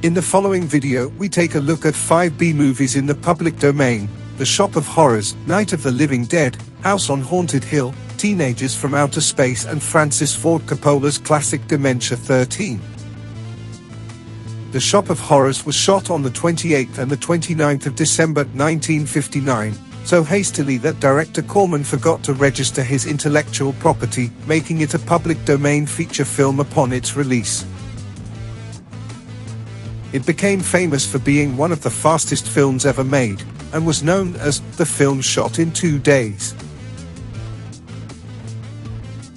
In the following video, we take a look at 5 B-movies in the public domain: The Shop of Horrors, Night of the Living Dead, House on Haunted Hill, Teenagers from Outer Space, and Francis Ford Coppola's classic Dementia 13. The Shop of Horrors was shot on the 28th and the 29th of December 1959, so hastily that director Corman forgot to register his intellectual property, making it a public domain feature film upon its release. It became famous for being one of the fastest films ever made, and was known as the film shot in 2 days.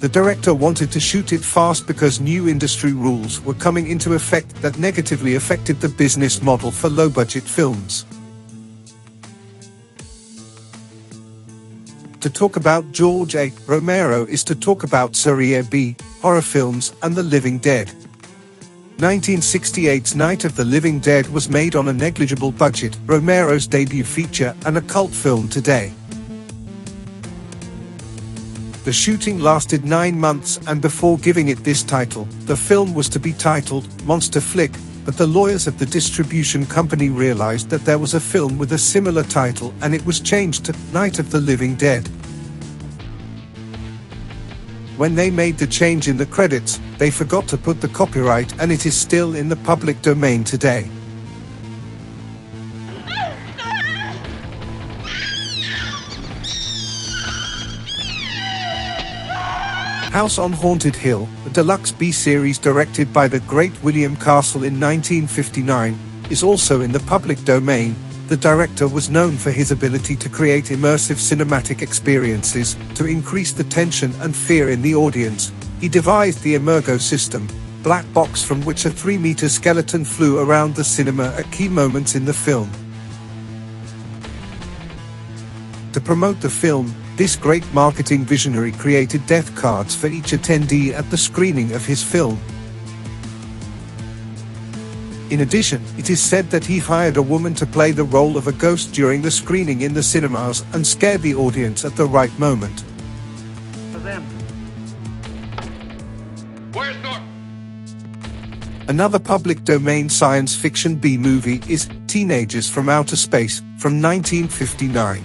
The director wanted to shoot it fast because new industry rules were coming into effect that negatively affected the business model for low-budget films. To talk about George A. Romero is to talk about Serie B, horror films, and the living dead. 1968's Night of the Living Dead was made on a negligible budget, Romero's debut feature, and a cult film today. The shooting lasted 9 months, and before giving it this title, the film was to be titled Monster Flick, but the lawyers at the distribution company realized that there was a film with a similar title and it was changed to Night of the Living Dead. When they made the change in the credits, they forgot to put the copyright, and it is still in the public domain today. House on Haunted Hill, a deluxe B-series directed by the great William Castle in 1959, is also in the public domain. The director was known for his ability to create immersive cinematic experiences. To increase the tension and fear in the audience, he devised the Emergo system, black box from which a 3-meter skeleton flew around the cinema at key moments in the film. To promote the film, this great marketing visionary created death cards for each attendee at the screening of his film. In addition, it is said that he hired a woman to play the role of a ghost during the screening in the cinemas and scared the audience at the right moment. Where's North? Another public domain science fiction B-movie is Teenagers from Outer Space, from 1959.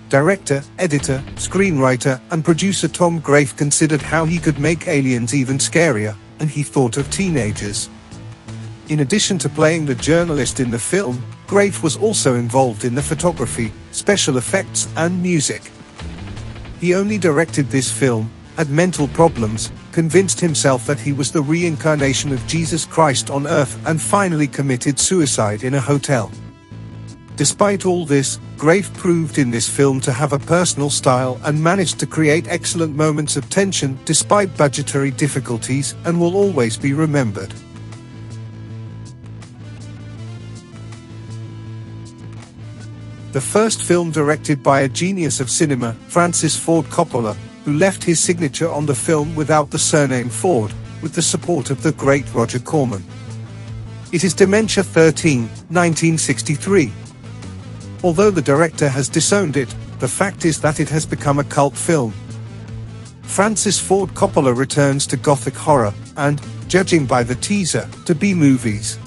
Director, editor, screenwriter, and producer Tom Grafe considered how he could make aliens even scarier, and he thought of teenagers. In addition to playing the journalist in the film, Grafe was also involved in the photography, special effects, and music. He only directed this film, had mental problems, convinced himself that he was the reincarnation of Jesus Christ on Earth, and finally committed suicide in a hotel. Despite all this, Grafe proved in this film to have a personal style and managed to create excellent moments of tension despite budgetary difficulties, and will always be remembered. The first film directed by a genius of cinema, Francis Ford Coppola, who left his signature on the film without the surname Ford, with the support of the great Roger Corman. It is Dementia 13, 1963. Although the director has disowned it, the fact is that it has become a cult film. Francis Ford Coppola returns to gothic horror, and, judging by the teaser, to B-movies.